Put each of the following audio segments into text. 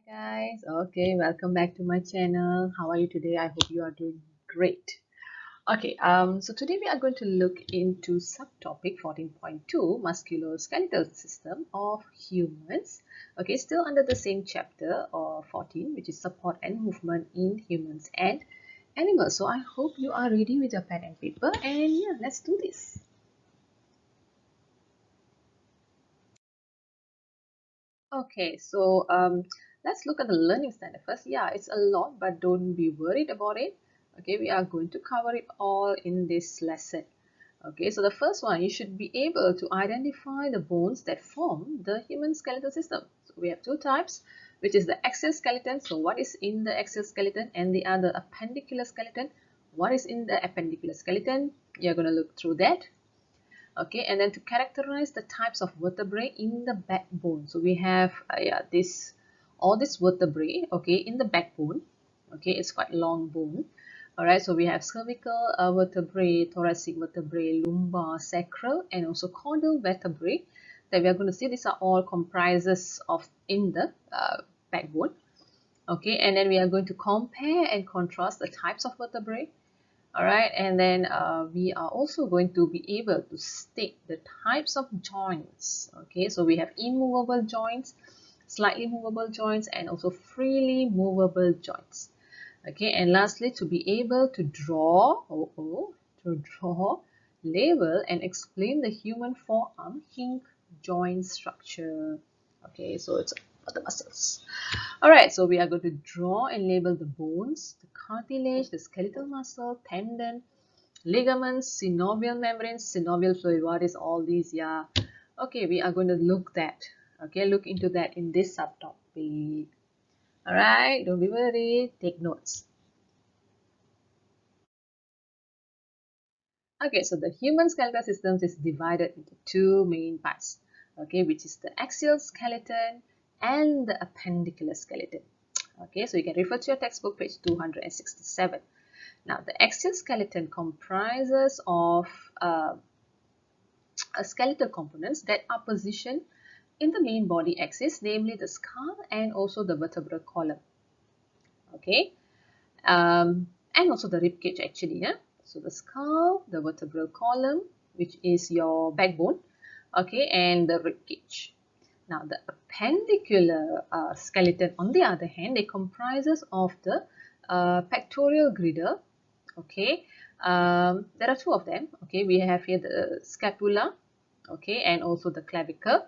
Guys, okay, welcome back to my channel. How are you today? I hope you are doing great. So today we are going to look into subtopic 14.2 musculoskeletal system of humans. Okay, still under the same chapter or 14, which is support and movement in humans and animals. So I hope you are ready with your pen and paper, and yeah, let's do this. Let's look at the learning standard first. Yeah, it's a lot, but don't be worried about it. Okay, we are going to cover it all in this lesson. Okay, so the first one, you should be able to identify the bones that form the human skeletal system. So we have two types, which is the axial skeleton. So what is in the axial skeleton, and the other appendicular skeleton. What is in the appendicular skeleton? You're going to look through that. Okay, and then to characterize the types of vertebrae in the backbone. So we have all this vertebrae, okay, in the backbone. Okay, it's quite long bone. All right, so we have cervical vertebrae, thoracic vertebrae, lumbar, sacral, and also caudal vertebrae that we are going to see. These are all comprises of in the backbone. Okay, and then we are going to compare and contrast the types of vertebrae. All right, and then we are also going to be able to state the types of joints. Okay, so we have immovable joints, slightly movable joints, and also freely movable joints. Okay, and lastly, to be able to draw, label, and explain the human forearm hinge joint structure. Okay, so it's for the muscles. Alright, so we are going to draw and label the bones, the cartilage, the skeletal muscle, tendon, ligaments, synovial membranes, synovial fluid. What is all these? Yeah. Okay, we are going to look into that in this subtopic. Alright, don't be worried, take notes. Okay, so the human skeletal system is divided into two main parts, okay, which is the axial skeleton and the appendicular skeleton. Okay, so you can refer to your textbook, page 267. Now, the axial skeleton comprises of skeletal components that are positioned in the main body axis, namely the skull and also the vertebral column. Okay, and also the rib cage actually. Yeah? So the skull, the vertebral column, which is your backbone, okay, and the rib cage. Now the appendicular skeleton, on the other hand, it comprises of the pectoral griddle. Okay, there are two of them. Okay, we have here the scapula, okay, and also the clavicle,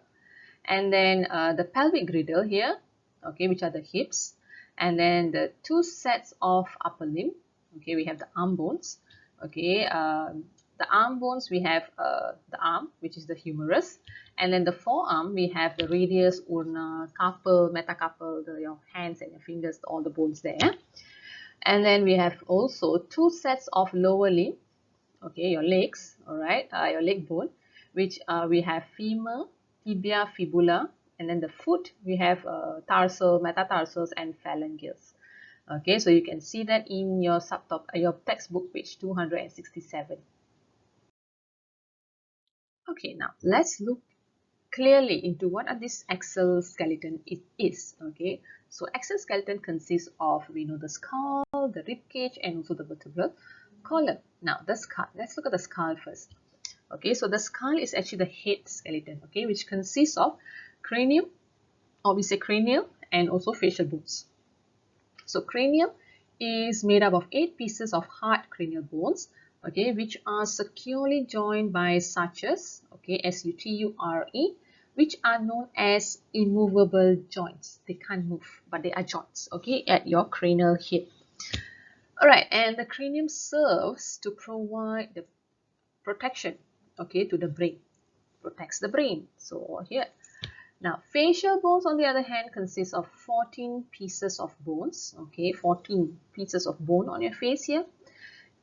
and then the pelvic griddle here, okay, which are the hips, and then the two sets of upper limb. Okay, we have the arm bones. Okay, the arm bones, we have the arm, which is the humerus, and then the forearm we have the radius, ulna, carpal, metacarpal, your hands and your fingers, all the bones there. And then we have also two sets of lower limb, okay, your legs, all right, your leg bone, which we have femur, tibia, fibula, and then the foot we have tarsal, metatarsals, and phalanges. Okay, so you can see that in your your textbook, page 267. Okay, now let's look clearly into what are this axial skeleton is. Okay, so axial skeleton consists of, we know, the skull, the rib cage, and also the vertebral column. Now the skull, let's look at the skull first. Okay, so the skull is actually the head skeleton, okay, which consists of cranium, or we say cranial, and also facial bones. So cranium is made up of 8 pieces of hard cranial bones, okay, which are securely joined by sutures, okay, S-U-T-U-R-E, which are known as immovable joints. They can't move, but they are joints, okay, at your cranial head. Alright, and the cranium serves to provide the protection, okay, to the brain, protects the brain. So here, now facial bones, on the other hand, consists of 14 pieces of bones, okay, 14 pieces of bone on your face here,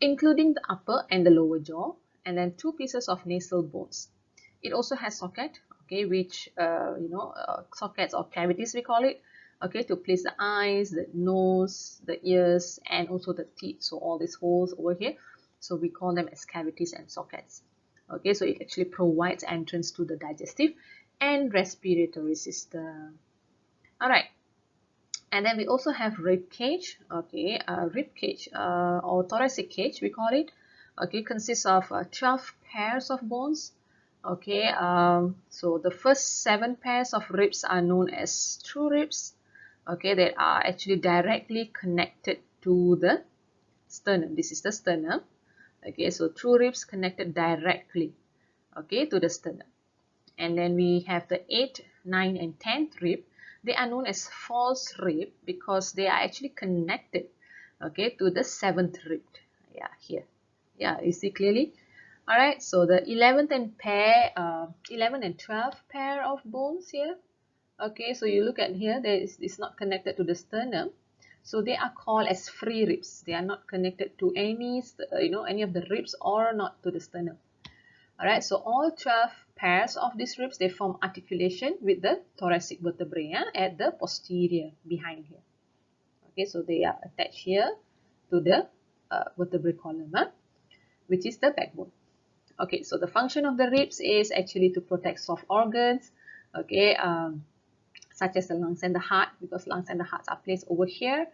including the upper and the lower jaw, and then 2 pieces of nasal bones. It also has socket, okay, which sockets or cavities we call it, okay, to place the eyes, the nose, the ears, and also the teeth. So all these holes over here, so we call them as cavities and sockets. Okay, so it actually provides entrance to the digestive and respiratory system. All right. And then we also have rib cage. Okay, rib cage or thoracic cage we call it. Okay, consists of 12 pairs of bones. Okay, so the first 7 pairs of ribs are known as true ribs. Okay, they are actually directly connected to the sternum. This is the sternum. Okay, so true ribs connected directly, okay, to the sternum. And then we have the 8th, 9th, and 10th rib. They are known as false rib because they are actually connected, okay, to the 7th rib. Yeah, here. Yeah, you see clearly. All right, so the 11th and 12th pair of bones here. Okay, so you look at here, it's not connected to the sternum. So they are called as free ribs. They are not connected to any, any of the ribs or not to the sternum. All right, so all 12 pairs of these ribs, they form articulation with the thoracic vertebrae at the posterior behind here. Okay, so they are attached here to the vertebral column, which is the backbone. Okay, so the function of the ribs is actually to protect soft organs, okay, such as the lungs and the heart, because lungs and the hearts are placed over here.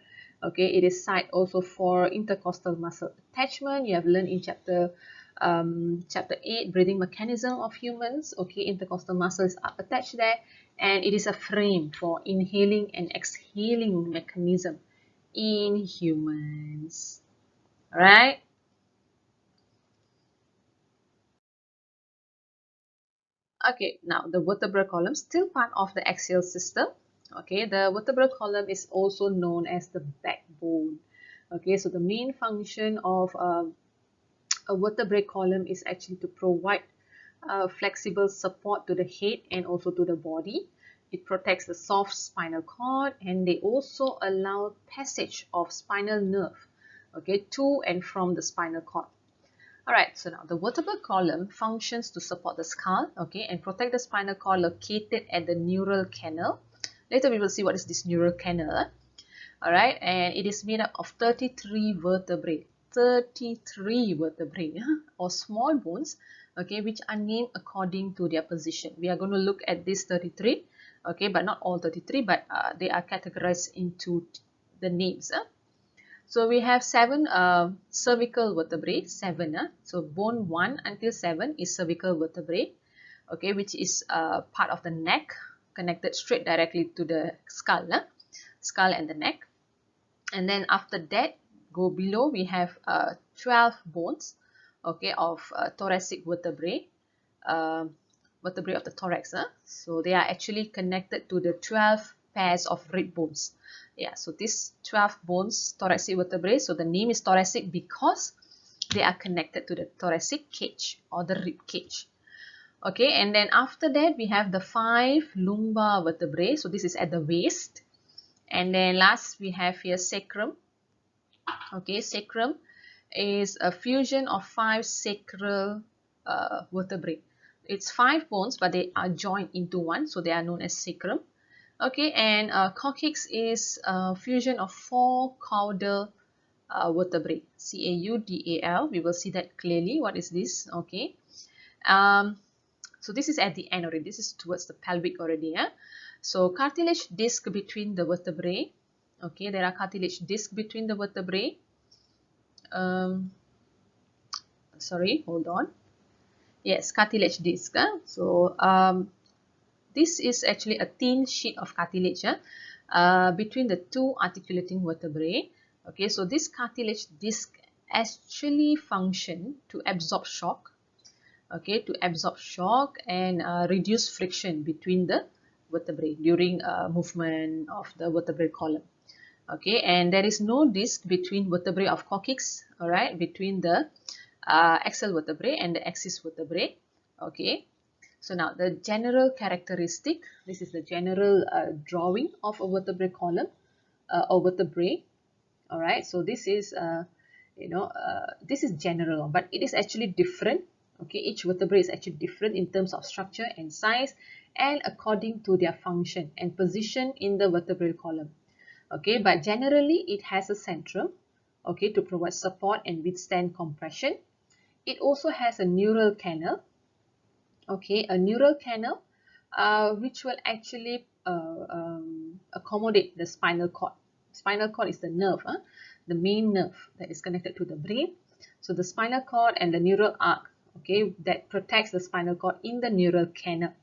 Okay, it is site also for intercostal muscle attachment. You have learned in chapter 8, breathing mechanism of humans. Okay, intercostal muscles are attached there, and it is a frame for inhaling and exhaling mechanism in humans. All right. Okay, now the vertebral column, still part of the axial system. Okay, the vertebral column is also known as the backbone. Okay, so the main function of a vertebral column is actually to provide flexible support to the head and also to the body. It protects the soft spinal cord, and they also allow passage of spinal nerve, okay, to and from the spinal cord. Alright, so now the vertebral column functions to support the skull, okay, and protect the spinal cord located at the neural canal. Later we will see what is this neural canal. Alright, and it is made up of 33 vertebrae. 33 vertebrae or small bones, okay, which are named according to their position. We are going to look at these 33, okay, but not all 33, but they are categorized into the names. So we have 7 cervical vertebrae, 7. So bone 1 until 7 is cervical vertebrae, okay, which is part of the neck, connected straight directly to the skull, skull and the neck. And then after that, go below, we have 12 bones, okay, of thoracic vertebrae, vertebrae of the thorax. So they are actually connected to the 12 pairs of rib bones. Yeah, so these 12 bones, thoracic vertebrae, so the name is thoracic because they are connected to the thoracic cage or the rib cage. Okay, and then after that, we have the 5 lumbar vertebrae. So this is at the waist. And then last, we have here sacrum. Okay, sacrum is a fusion of 5 sacral vertebrae. It's 5 bones, but they are joined into one, so they are known as sacrum. Okay, and coccyx is a fusion of 4 caudal vertebrae, C-A-U-D-A-L. We will see that clearly. What is this? Okay. So this is at the end already. This is towards the pelvic already. So cartilage disc between the vertebrae. Okay, there are cartilage disc between the vertebrae. Sorry, hold on. Yes, cartilage disc. So this is actually a thin sheet of cartilage between the 2 articulating vertebrae. Okay, so this cartilage disc actually function to absorb shock. Okay, to absorb shock and reduce friction between the vertebrae during movement of the vertebral column. Okay, and there is no disc between vertebrae of coccyx, all right, between the axial vertebrae and the axis vertebrae. Okay, so now the general characteristic, this is the general drawing of a vertebral column or vertebrae. All right, so this is this is general, but it is actually different. Okay, each vertebrae is actually different in terms of structure and size and according to their function and position in the vertebral column. Okay, but generally it has a centrum, okay, to provide support and withstand compression. It also has a neural canal, okay, a neural canal which will actually accommodate the spinal cord. Spinal cord is the nerve, the main nerve that is connected to the brain. So the spinal cord and the neural arc, okay, that protects the spinal cord in the neural canal.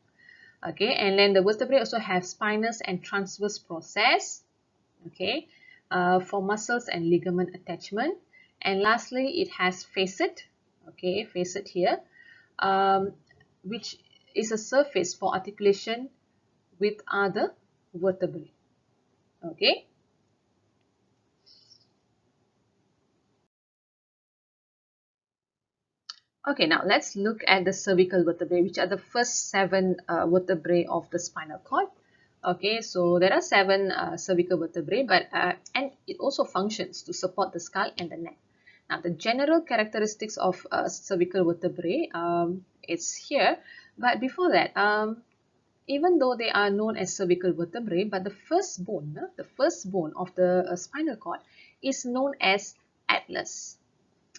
Okay, and then the vertebrae also have spinous and transverse process, okay, for muscles and ligament attachment. And lastly, it has facet, okay, facet here, which is a surface for articulation with other vertebrae. Okay. Okay, now let's look at the cervical vertebrae, which are the first 7 vertebrae of the spinal cord. Okay, so there are 7 cervical vertebrae, but and it also functions to support the skull and the neck. Now, the general characteristics of cervical vertebrae is here, but before that, even though they are known as cervical vertebrae, but the first bone of the spinal cord is known as atlas.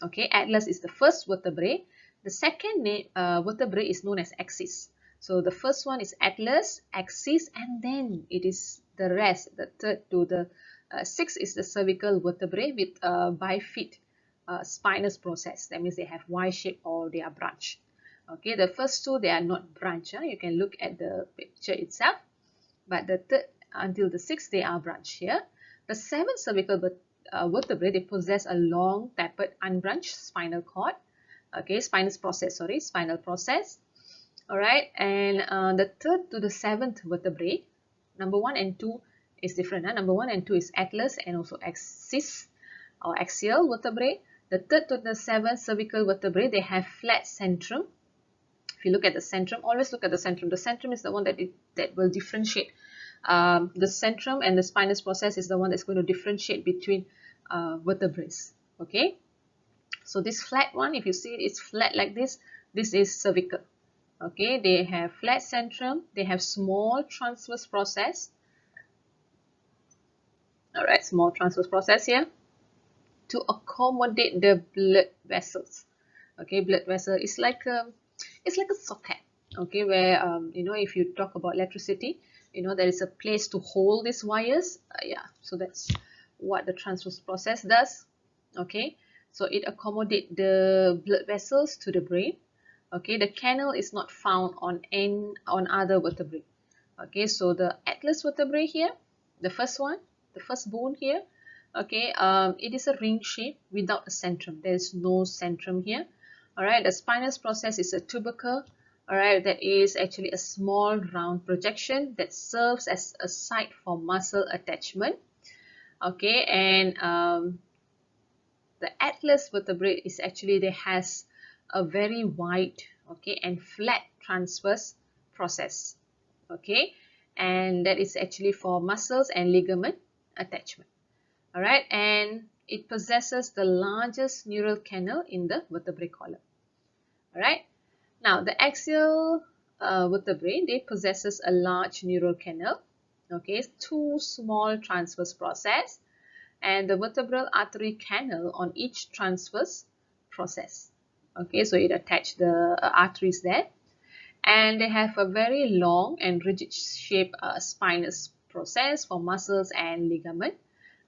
Okay, atlas is the first vertebrae. The second vertebrae is known as axis. So the first one is atlas, axis, and then it is the rest. The third to the sixth is the cervical vertebrae with bifid spinous process. That means they have Y shape or they are branched. Okay, the first 2 they are not branched. You can look at the picture itself. But the third until the 6th they are branched here. The 7th cervical vertebrae, they possess a long tapered unbranched spinal cord. Okay, spinal process. All right, and the 3rd to the 7th vertebrae, number 1 and 2 is different. Number 1 and 2 is atlas and also axis or axial vertebrae. The 3rd to the 7th cervical vertebrae, they have flat centrum. If you look at the centrum, always look at the centrum. The centrum is the one that will differentiate. The centrum and the spinous process is the one that's going to differentiate between vertebrae. Okay, so this flat one, if you see it, it's flat like this. This is cervical. Okay, they have flat centrum. They have small transverse process. All right, small transverse process here to accommodate the blood vessels. Okay, blood vessel is like a socket. Okay, where you know, if you talk about electricity, you know, there is a place to hold these wires. Yeah, so that's what the transverse process does. Okay, so it accommodates the blood vessels to the brain. Okay, the canal is not found on other vertebrae. Okay, so the atlas vertebrae here, the first one, the first bone here. Okay, it is a ring shape without a centrum. There is no centrum here. All right, the spinous process is a tubercle. All right, that is actually a small round projection that serves as a site for muscle attachment. Okay, and the atlas vertebrae is actually, they has a very wide, okay, and flat transverse process. Okay, and that is actually for muscles and ligament attachment. All right, and it possesses the largest neural canal in the vertebrae column. All right, now the axial vertebrae, they possesses a large neural canal. Okay, 2 small transverse process, and the vertebral artery canal on each transverse process. Okay, so it attached the arteries there, and they have a very long and rigid shape spinous process for muscles and ligament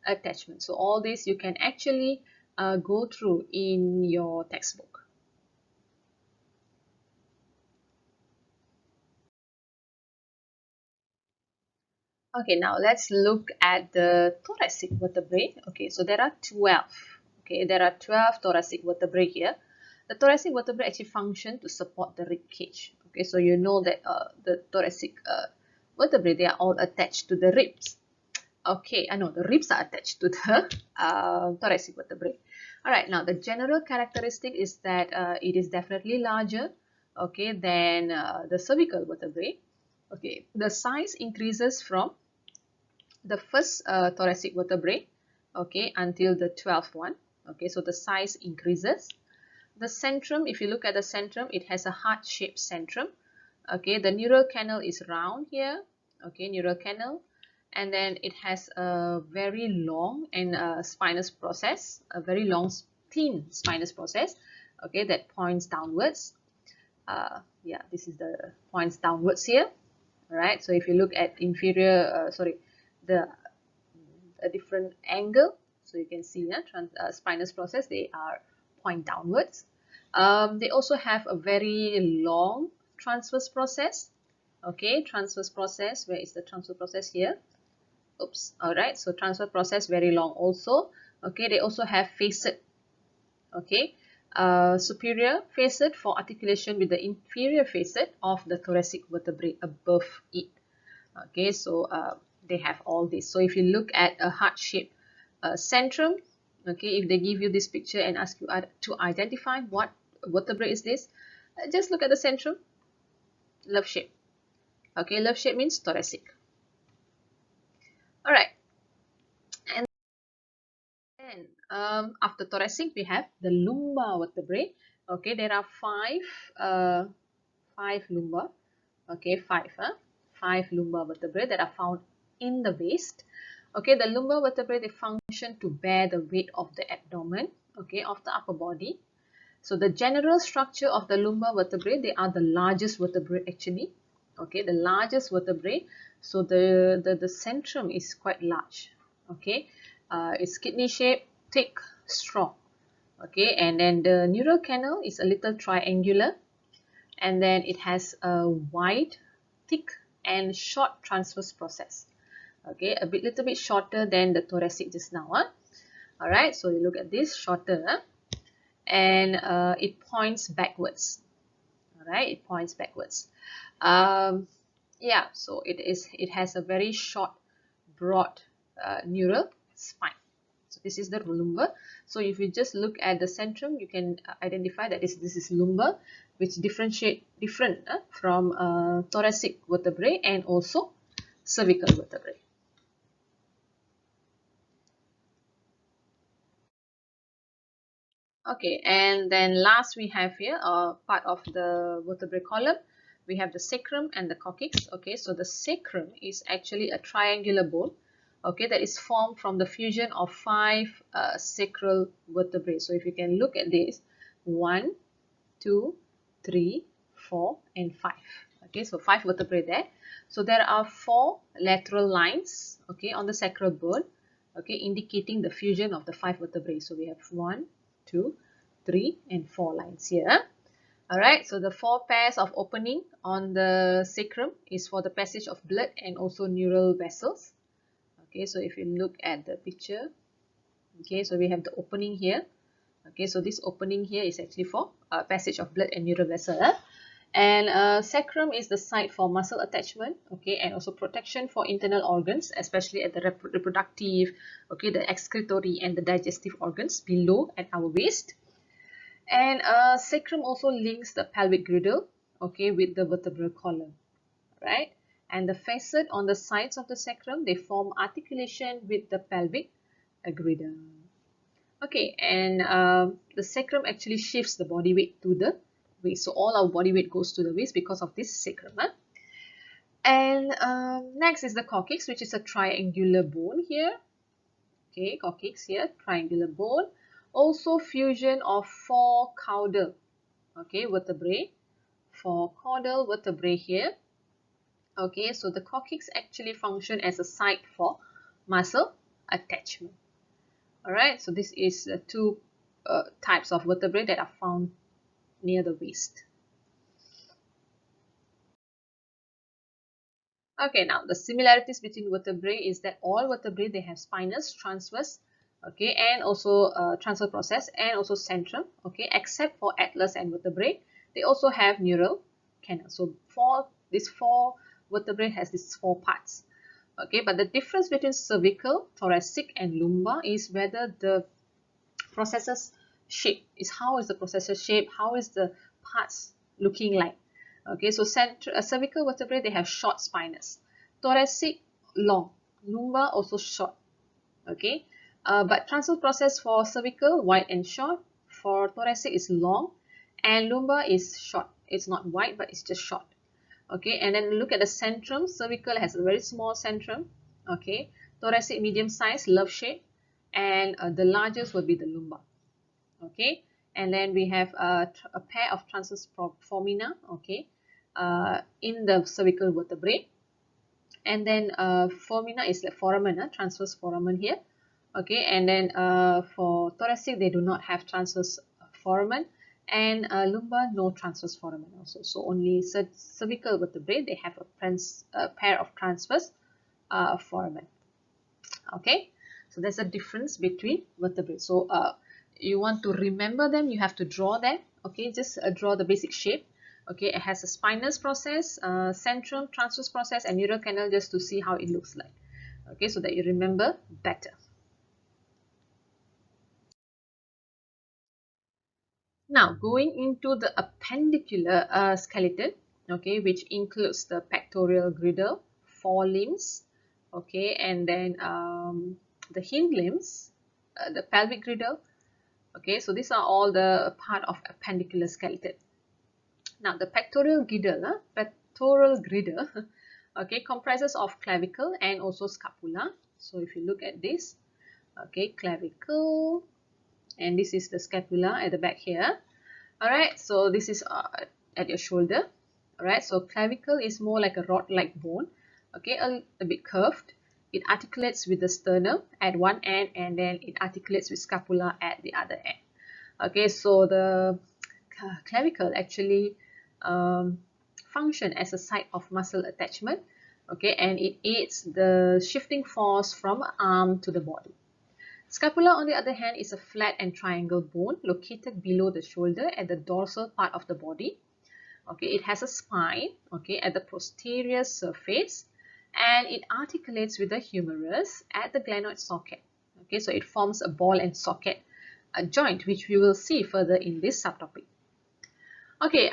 attachment. So all this you can actually go through in your textbook. Okay, now let's look at the thoracic vertebrae. Okay, so there are 12. Okay, there are 12 thoracic vertebrae here. The thoracic vertebrae actually function to support the rib cage. Okay, so you know that the thoracic vertebrae, they are all attached to the ribs. Okay, I know the ribs are attached to the thoracic vertebrae. All right, now the general characteristic is that it is definitely larger, okay, than the cervical vertebrae. Okay, the size increases from the first thoracic vertebrae, okay, until the 12th one. Okay, so the size increases. The centrum, if you look at the centrum, it has a heart-shaped centrum. Okay, the neural canal is round here. Okay, neural canal, and then it has a very long and spinous process, a very long thin spinous process. Okay, that points downwards. Yeah, this is the points downwards here. All right, so if you look at inferior, the a different angle. So you can see spinous process, they are point downwards. They also have a very long transverse process. Okay, transverse process. Where is the transverse process? Here. Oops. All right. So transverse process very long also. Okay. They also have facet. Okay. Superior facet for articulation with the inferior facet of the thoracic vertebrae above it. Okay. So they have all this. So if you look at a heart-shaped centrum, okay, if they give you this picture and ask you to identify what vertebrae is this, just look at the centrum. Love shape. Okay, love shape means thoracic. All right. And then after thoracic, we have the lumbar vertebrae. Okay, there are five lumbar. Okay, five lumbar vertebrae that are found in the waist. Okay, the lumbar vertebrae, they function to bear the weight of the abdomen, okay, of the upper body. So the general structure of the lumbar vertebrae, they are the largest vertebrae actually. Okay, the largest vertebrae. So the centrum is quite large. Okay, it's kidney shaped, thick, strong. Okay, and then the neural canal is a little triangular, and then it has a wide, thick, and short transverse process. Okay, little bit shorter than the thoracic just now. All right, so you look at this, shorter, and it points backwards. All right, it points backwards. Yeah, so it has a very short, broad neural spine. So this is the lumbar. So if you just look at the centrum, you can identify that this is lumbar, which differentiate from thoracic vertebrae and also cervical vertebrae. Okay, and then last we have here part of the vertebrae column. We have the sacrum and the coccyx. Okay, so the sacrum is actually a triangular bone. Okay, that is formed from the fusion of five sacral vertebrae. So if you can look at this, 1, 2, 3, 4, and 5. Okay, so 5 vertebrae there. So there are 4 lateral lines, okay, on the sacral bone, okay, indicating the fusion of the 5 vertebrae. So we have 1, 2, 3, and 4 lines here. Alright, so the 4 pairs of opening on the sacrum is for the passage of blood and also neural vessels. Okay, so if you look at the picture, okay, so we have the opening here. Okay, so this opening here is actually for passage of blood and neural vessel. And sacrum is the site for muscle attachment, okay, and also protection for internal organs, especially at the reproductive, okay, the excretory and the digestive organs below at our waist. And sacrum also links the pelvic griddle, okay, with the vertebral column, right? And the facet on the sides of the sacrum, they form articulation with the pelvic griddle. Okay, and the sacrum actually shifts the body weight to the waist. So all our body weight goes to the waist because of this sacrum. And next is the coccyx, which is a triangular bone here. Okay, coccyx here, triangular bone. Also fusion of 4 caudal, okay, vertebrae. 4 caudal vertebrae here. Okay, so the coccyx actually function as a site for muscle attachment. Alright, so this is 2 types of vertebrae that are found near the waist. Okay, now the similarities between vertebrae is that all vertebrae, they have spinous, transverse, okay, and also transverse process and also centrum, okay, except for atlas and vertebrae. They also have neural canal. So these four vertebrae has these 4 parts. Okay, but the difference between cervical, thoracic, and lumbar is whether the processor's shape is how is the processor shape, how is the parts looking like. Okay, so cervical vertebrae, they have short spinous, thoracic long, lumbar also short. Okay, but transverse process for cervical wide and short, for thoracic is long, and lumbar is short. It's not wide, but it's just short. Okay, and then look at the centrum. Cervical has a very small centrum. Okay, thoracic medium size, love shape, and the largest will be the lumbar. Okay, and then we have a pair of transverse foramina, okay, in the cervical vertebrae. and then foramina is like foramen, transverse foramen here. Okay, and then for thoracic they do not have transverse foramen, and lumbar no transverse foramen also. So only cervical vertebrae they have a pair of transverse foramen. Okay, so there's a difference between vertebrae. So you want to remember them, you have to draw them. Okay, just draw the basic shape. Okay, it has a spinous process, centrum, transverse process, and neural canal, just to see how it looks like. Okay, so that you remember better. Now going into the appendicular skeleton, okay, which includes the pectoral griddle, forelimbs, okay, and then the hind limbs, the pelvic griddle. Okay, so these are all the part of appendicular skeleton. Now the pectoral griddle, okay, comprises of clavicle and also scapula. So if you look at this, okay, clavicle, and this is the scapula at the back here. All right, so this is at your shoulder. All right, so clavicle is more like a rod-like bone. Okay, a bit curved. It articulates with the sternum at one end, and then it articulates with scapula at the other end. Okay, so the clavicle actually function as a site of muscle attachment. Okay, and it aids the shifting force from arm to the body. Scapula, on the other hand, is a flat and triangle bone located below the shoulder at the dorsal part of the body. Okay, it has a spine, okay, at the posterior surface, and it articulates with the humerus at the glenoid socket. Okay, so it forms a ball and socket joint, which we will see further in this subtopic. Okay,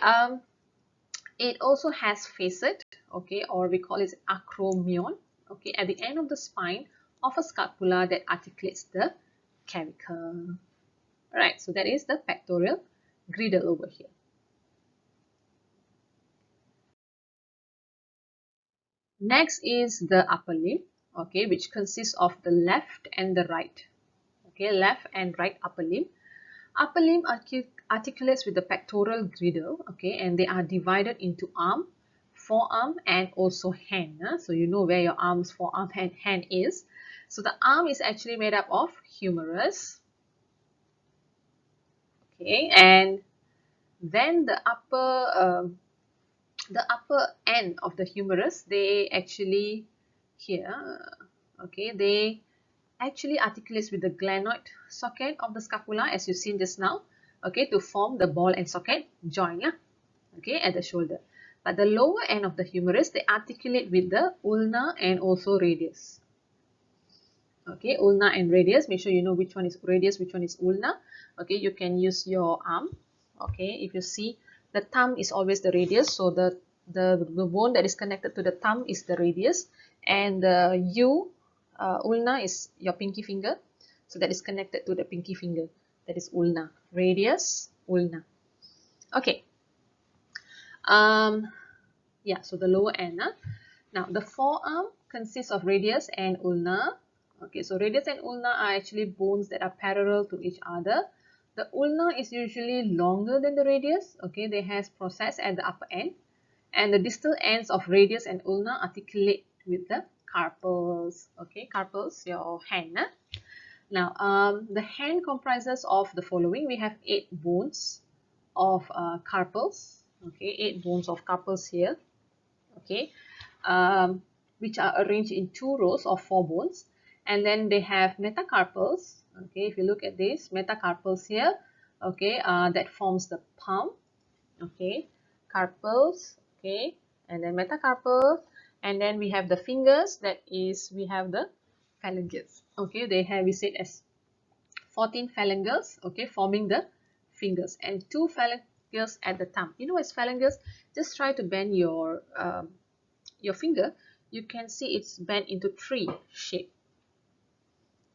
it also has facet, okay, or we call it acromion, okay, at the end of the spine of a scapula that articulates the clavicle. Alright, so that is the pectoral griddle over here. Next is the upper limb, okay, which consists of the left and the right. Okay, left and right upper limb. Upper limb articulates with the pectoral griddle, okay, and they are divided into arm, forearm, and also hand. So you know where your arms, forearm, and hand is. So the arm is actually made up of humerus, okay, and then the upper end of the humerus, they actually here, okay, they actually articulates with the glenoid socket of the scapula, as you've seen just now, okay, to form the ball and socket joint, okay, at the shoulder. But the lower end of the humerus, they articulate with the ulna and also radius. Okay, ulna and radius. Make sure you know which one is radius, which one is ulna. Okay, you can use your arm. Okay, if you see, the thumb is always the radius, so the bone that is connected to the thumb is the radius, and the ulna is your pinky finger, so that is connected to the pinky finger. That is ulna, radius, ulna. Okay. Yeah, so the lower end. Now the forearm consists of radius and ulna. Okay, so radius and ulna are actually bones that are parallel to each other. The ulna is usually longer than the radius. Okay, they have process at the upper end, and the distal ends of radius and ulna articulate with the carpals. Okay, carpals, your hand. Now, the hand comprises of the following. We have 8 bones of carpals. Okay, 8 bones of carpals here. Okay, which are arranged in 2 rows of 4 bones, and then they have metacarpals. Okay, if you look at this, metacarpals here, okay, that forms the palm. Okay, carpals, okay, and then metacarpal, and then we have the fingers, that is, we have the phalanges. Okay, we said as 14 phalanges, okay, forming the fingers, and 2 phalanges at the thumb. You know what's phalanges? Just try to bend your finger. You can see it's bent into 3 shape.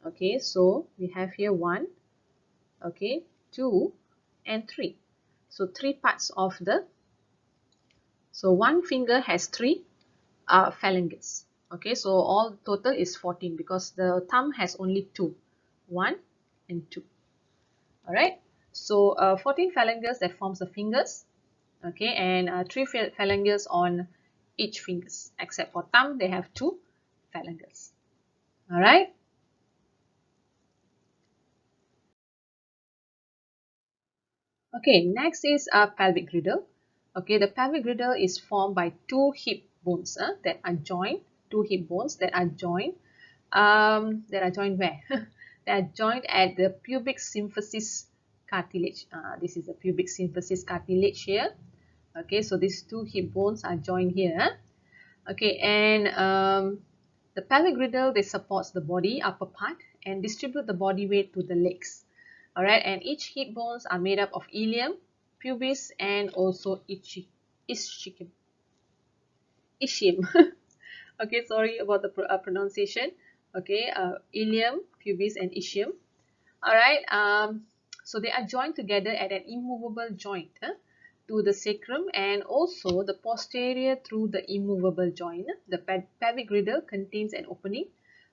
Okay, so we have here 1, okay, 2, and 3. So 3 parts of the, so 1 finger has 3 phalanges. Okay, so all total is 14 because the thumb has only 2, 1 and 2. All right, so 14 phalanges that forms the fingers. Okay, and 3 phalanges on each fingers, except for thumb, they have 2 phalanges. All right. Okay, next is a pelvic griddle. Okay, the pelvic griddle is formed by 2 hip bones that are joined. 2 hip bones that are joined. That are joined where? They are joined at the pubic symphysis cartilage. This is the pubic symphysis cartilage here. Okay, so these 2 hip bones are joined here. Okay, and the pelvic griddle, they supports the body upper part and distribute the body weight to the legs. All right, and each hip bones are made up of ilium, pubis, and also ischium. Okay, sorry about the pronunciation. Okay, ilium, pubis, and ischium. All right, so they are joined together at an immovable joint to the sacrum, and also the posterior through the immovable joint. The pelvic griddle contains an opening,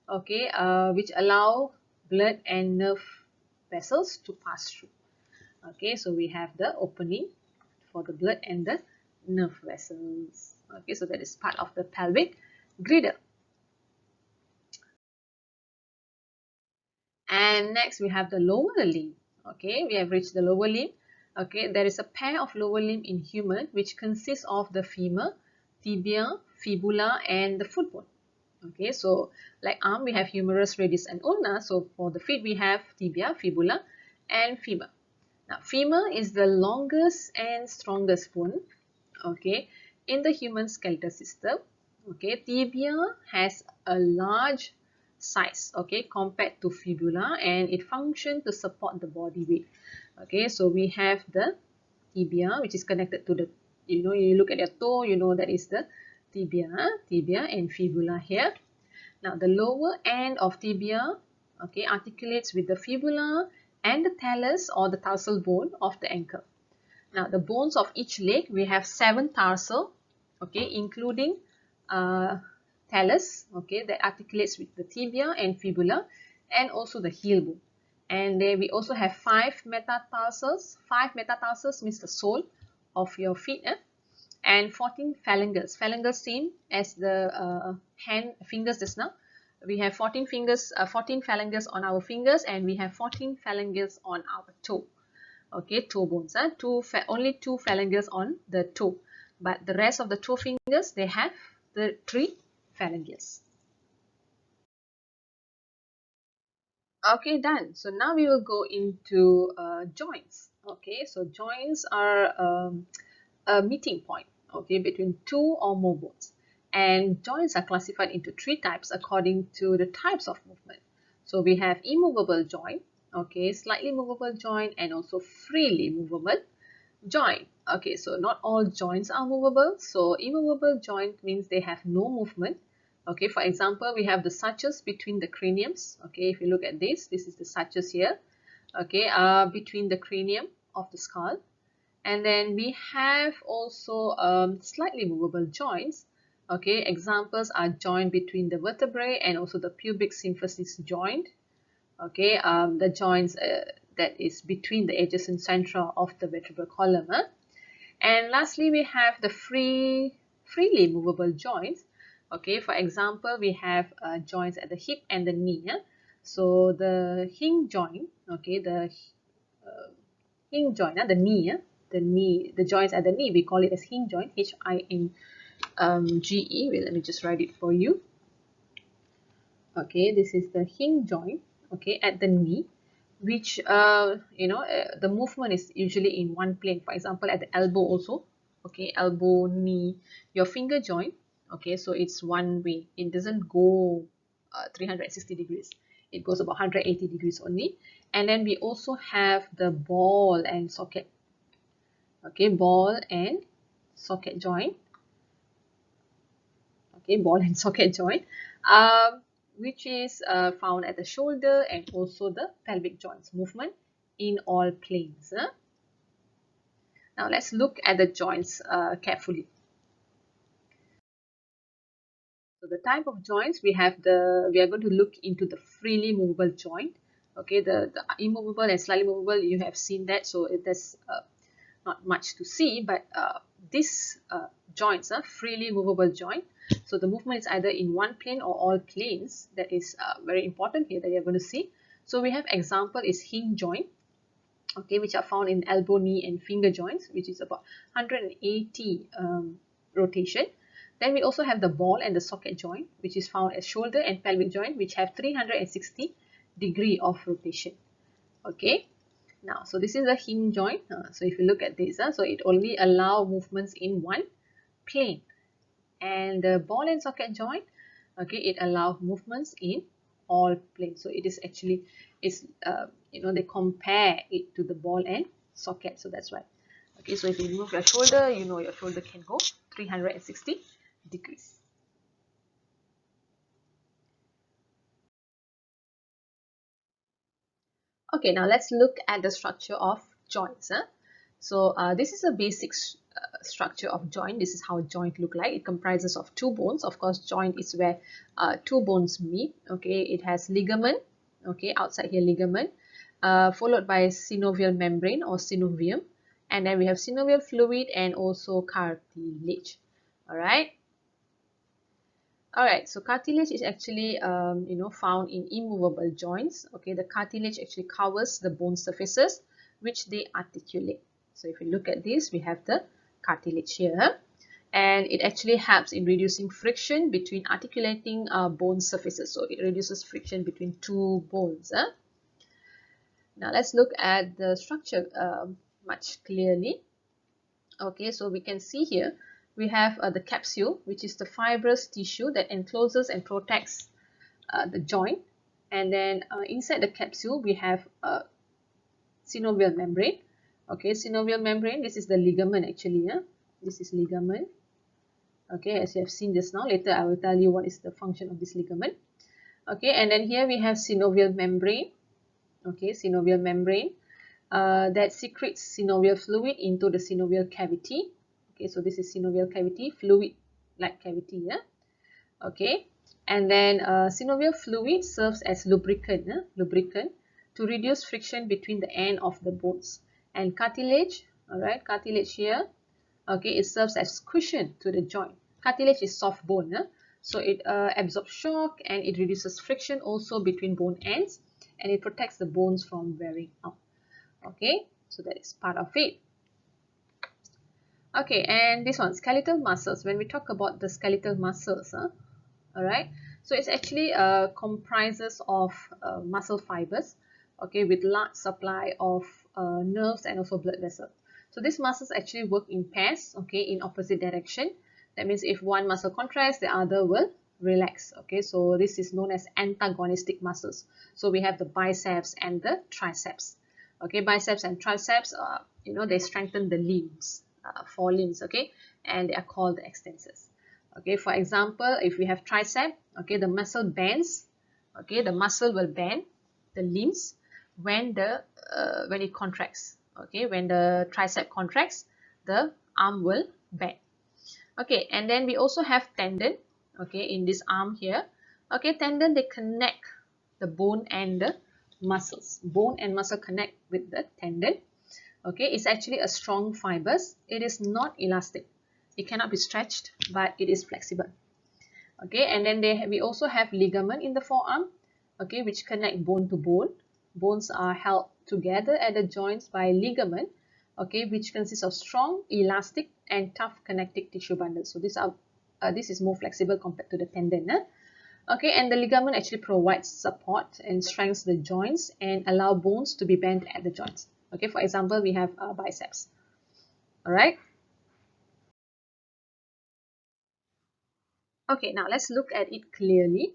okay, which allow blood and nerve vessels to pass through. Okay, so we have the opening for the blood and the nerve vessels. Okay, so that is part of the pelvic griddle. And next we have the lower limb. Okay, we have reached the lower limb. Okay, there is a pair of lower limb in human which consists of the femur, tibia, fibula, and the foot bone. Okay, so like arm, we have humerus, radius, and ulna. So for the feet, we have tibia, fibula, and femur. Now, femur is the longest and strongest bone, okay, in the human skeletal system. Okay, tibia has a large size, okay, compared to fibula, and it functions to support the body weight. Okay, so we have the tibia, which is connected to the, you look at your toe, that is the tibia and fibula here. Now, the lower end of tibia, okay, articulates with the fibula and the talus or the tarsal bone of the ankle. Now, the bones of each leg, we have 7 tarsal, okay, including talus, okay, that articulates with the tibia and fibula, and also the heel bone. And then we also have 5 metatarsals. 5 metatarsals means the sole of your feet, and 14 phalanges. Phalanges same as the hand fingers just now. We have 14 phalanges on our fingers, and we have 14 phalanges on our toe. Okay, toe bones. Only 2 phalanges on the toe, but the rest of the toe fingers, they have the 3 phalanges. Okay, done. So now we will go into joints. Okay, so joints are a meeting point, okay, between 2 or more bones. And joints are classified into 3 types according to the types of movement. So we have immovable joint, okay, slightly movable joint, and also freely movable joint. Okay, so not all joints are movable. So immovable joint means they have no movement. Okay, for example, we have the sutures between the craniums. Okay, if you look at this is the sutures here. Okay, between the cranium of the skull. And then we have also slightly movable joints. Okay, examples are joint between the vertebrae and also the pubic symphysis joint. Okay, the joints that is between the adjacent centra of the vertebral column. And lastly, we have the freely movable joints. Okay, for example, we have joints at the hip and the knee. So the hinge joint, okay, the hinge joint, the joints at the knee, we call it as hinge joint, H-I-N-G-E. Wait, let me just write it for you. Okay, this is the hinge joint, okay, at the knee, which the movement is usually in one plane. For example, at the elbow also, okay, elbow, knee, your finger joint, okay, so it's one way. It doesn't go 360 degrees. It goes about 180 degrees only. And then we also have the ball and socket, okay, ball and socket joint, okay, ball and socket joint, which is found at the shoulder and also the pelvic joints movement in all planes. Now let's look at the joints carefully. So the type of joints we are going to look into the freely movable joint. Okay, the immovable and slightly movable, you have seen that, so there's not much to see, but these joints are freely movable joint. So the movement is either in one plane or all planes. That is very important here that you're going to see. So we have example is hinge joint, okay, which are found in elbow, knee and finger joints, which is about 180 rotation. Then we also have the ball and the socket joint, which is found as shoulder and pelvic joint, which have 360 degree of rotation. Okay, now so this is the hinge joint. So if you look at this, so it only allow movements in one plane, and the ball and socket joint, okay, it allows movements in all planes. So it is actually they compare it to the ball and socket, so that's why. Okay, so if you move your shoulder, your shoulder can go 360 degrees. Okay, now let's look at the structure of joints. So this is a basic structure of joint. This is how joint look like. It comprises of two bones. Of course, joint is where two bones meet. Okay, it has ligament. Okay, outside here ligament, followed by synovial membrane or synovium, and then we have synovial fluid and also cartilage. All right. Alright, so cartilage is actually found in immovable joints. Okay, the cartilage actually covers the bone surfaces which they articulate. So if you look at this, we have the cartilage here, and it actually helps in reducing friction between articulating bone surfaces. So it reduces friction between two bones. Now let's look at the structure much clearly. Okay, so we can see here we have the capsule, which is the fibrous tissue that encloses and protects the joint, and then inside the capsule we have a synovial membrane. Okay, synovial membrane, this is the ligament actually. This is ligament. Okay, as you have seen just now. Later I will tell you what is the function of this ligament. Okay, and then here we have synovial membrane. Okay, synovial membrane that secretes synovial fluid into the synovial cavity. Okay, so this is synovial cavity, fluid-like cavity. Okay, and then synovial fluid serves as lubricant to reduce friction between the end of the bones. And cartilage, all right, cartilage here, okay, it serves as cushion to the joint. Cartilage is soft bone, so it absorbs shock and it reduces friction also between bone ends, and it protects the bones from wearing out. Okay, so that is part of it. Okay, and this one, skeletal muscles. When we talk about the skeletal muscles, all right, so it's actually comprises of muscle fibers, okay, with large supply of nerves and also blood vessels. So these muscles actually work in pairs, okay, in opposite direction. That means if one muscle contracts, the other will relax. Okay, so this is known as antagonistic muscles. So we have the biceps and the triceps. Okay, biceps and triceps, they strengthen the limbs, forelimbs, okay, and they are called the extensors. Okay, for example, if we have tricep, okay, the muscle bends, okay, the muscle will bend the limbs when it contracts. Okay, when the tricep contracts, the arm will bend. Okay, and then we also have tendon, okay, in this arm here. Okay, tendon, they connect the bone and the muscles. Bone and muscle connect with the tendon. Okay, it's actually a strong fibers. It is not elastic. It cannot be stretched, but it is flexible. Okay, and then we also have ligament in the forearm, okay, which connect bone to bone. Bones are held together at the joints by ligament, okay, which consists of strong, elastic, and tough connective tissue bundles. So this is more flexible compared to the tendon. Okay, and the ligament actually provides support and strengthens the joints and allow bones to be bent at the joints. Okay, for example, we have biceps. All right. Okay, now let's look at it clearly.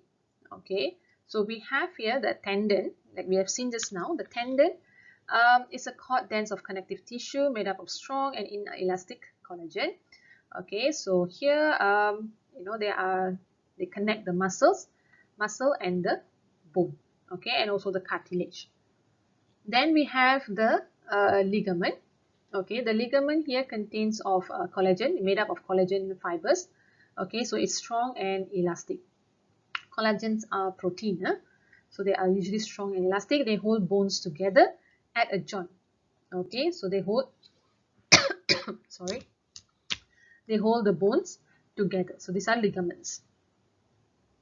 Okay, so we have here the tendon, like we have seen just now. The tendon is a cord dense of connective tissue made up of strong and inelastic collagen. Okay, so here, they connect the muscle and the bone. Okay, and also the cartilage. Then we have the ligament. Okay, the ligament here contains of collagen, made up of collagen fibers. Okay, so it's strong and elastic. Collagens are protein, so they are usually strong and elastic. They hold bones together at a joint. Okay, so they hold sorry, They hold the bones together. So these are ligaments.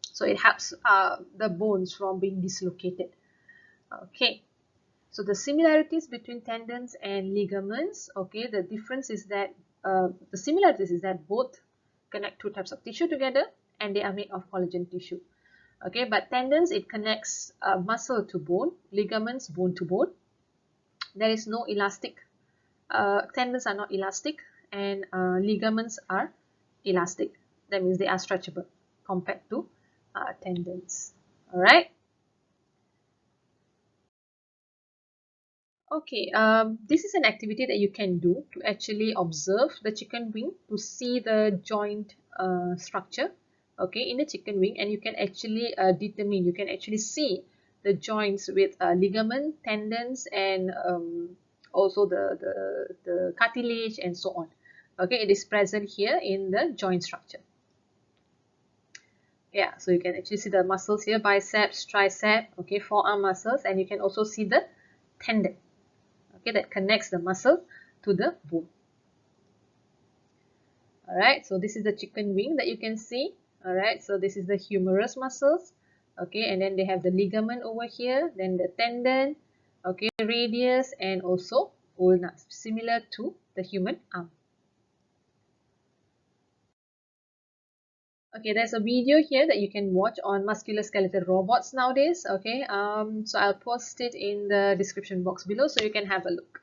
So it helps the bones from being dislocated. Okay. So the similarities between tendons and ligaments, okay, the difference is that the similarities is that both connect two types of tissue together and they are made of collagen tissue. Okay, but tendons, it connects muscle to bone, ligaments bone to bone. There is no elastic. Tendons are not elastic and ligaments are elastic. That means they are stretchable compared to tendons. All right. Okay, this is an activity that you can do to actually observe the chicken wing to see the joint structure, okay, in the chicken wing, and you can actually determine, you can actually see the joints with ligament, tendons, and also the cartilage and so on. Okay, it is present here in the joint structure. Yeah, so you can actually see the muscles here, biceps, tricep, okay, forearm muscles, and you can also see the tendon. Okay, that connects the muscle to the bone. All right, so this is the chicken wing that you can see. All right, so this is the humerus muscles. Okay, and then they have the ligament over here, then the tendon, okay, radius, and also ulna, similar to the human arm. Okay, there's a video here that you can watch on musculoskeletal robots nowadays. Okay, so I'll post it in the description box below so you can have a look.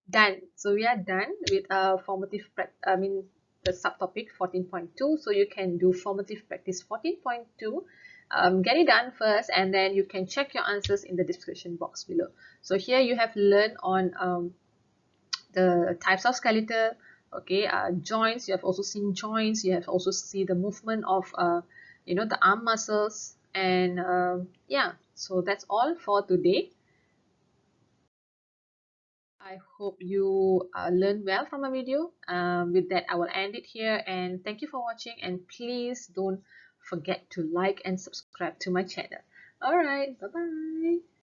Done. So we are done with formative the subtopic 14.2. So you can do formative practice 14.2. Get it done first, and then you can check your answers in the description box below. So here you have learned on the types of skeletal, okay, joints. You have also seen joints. You have also seen the movement of the arm muscles, and yeah. So that's all for today. I hope you learned well from my video. With that, I will end it here, and thank you for watching, and please don't forget to like and subscribe to my channel. Alright, bye bye.